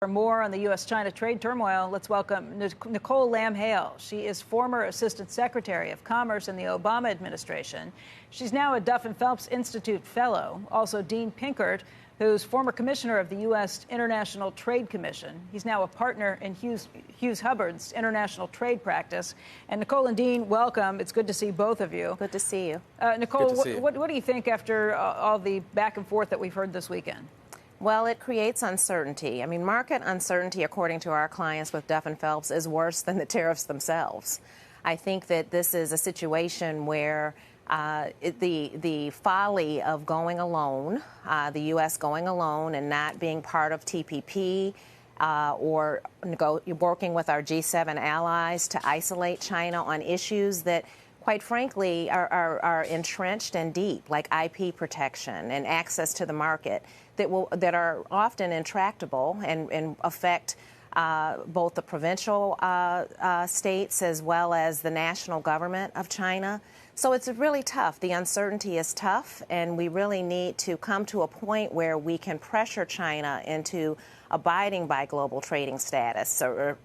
For more on the U.S.-China trade turmoil, let's welcome Nicole Lamb-Hale. She is former Assistant Secretary of Commerce in the Obama administration. She's now a Duff and Phelps Institute Fellow. Also, Dean Pinkert, who's former commissioner of the U.S. International Trade Commission. He's now a partner in Hughes Hubbard's international trade practice. And Nicole and Dean, welcome. It's good to see both of you. Good to see you. Nicole, what do you think after all the back and forth that we've heard this weekend? Well, it creates uncertainty. I mean, market uncertainty, according to our clients with Duff and Phelps, is worse than the tariffs themselves. I think that this is a situation where the folly of going alone, the U.S. going alone and not being part of TPP or working with our G7 allies to isolate China on issues that, quite frankly, are entrenched and deep, like IP protection and access to the market, that are often intractable and affect both the provincial states as well as the national government of China. So it's really tough. The uncertainty is tough, and we really need to come to a point where we can pressure China into abiding by global trading status or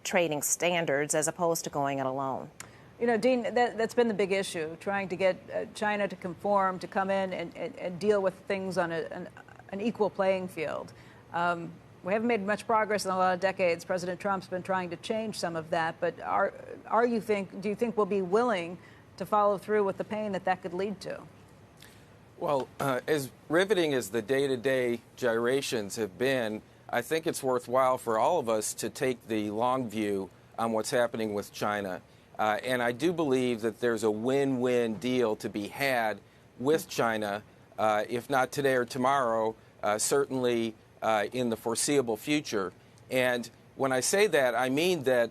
trading standards as opposed to going it alone. You know, Dean, that's been the big issue, trying to get China to conform, to come in and deal with things on an equal playing field. We haven't made much progress in a lot of decades. President Trump's been trying to change some of that. But do you think we'll be willing to follow through with the pain that could lead to? Well, as riveting as the day-to-day gyrations have been, I think it's worthwhile for all of us to take the long view on what's happening with China. And I do believe that there's a win-win deal to be had with China, if not today or tomorrow, certainly in the foreseeable future. And when I say that, I mean that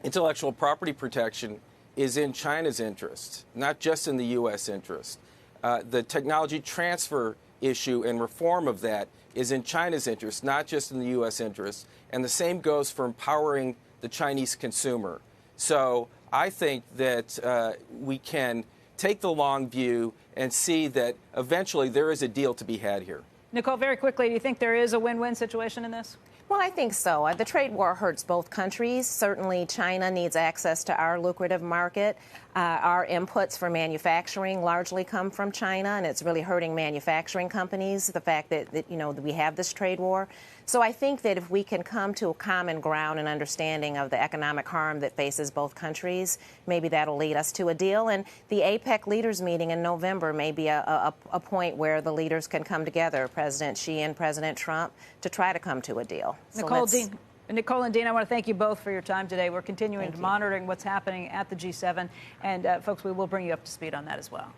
intellectual property protection is in China's interest, not just in the U.S. interest. The technology transfer issue and reform of that is in China's interest, not just in the U.S. interest. And the same goes for empowering the Chinese consumer. So I think that we can take the long view and see that eventually there is a deal to be had here. Nicole, very quickly, do you think there is a win-win situation in this? Well, I think so. The trade war hurts both countries. Certainly, China needs access to our lucrative market. Our inputs for manufacturing largely come from China, and it's really hurting manufacturing companies, the fact that we have this trade war. So I think that if we can come to a common ground and understanding of the economic harm that faces both countries, maybe that'll lead us to a deal. And the APEC leaders meeting in November may be a point where the leaders can come together, President Xi and President Trump, to try to come to a deal. Nicole and Dean, I want to thank you both for your time today. We're continuing to monitoring what's happening at the G7. And, folks, we will bring you up to speed on that as well.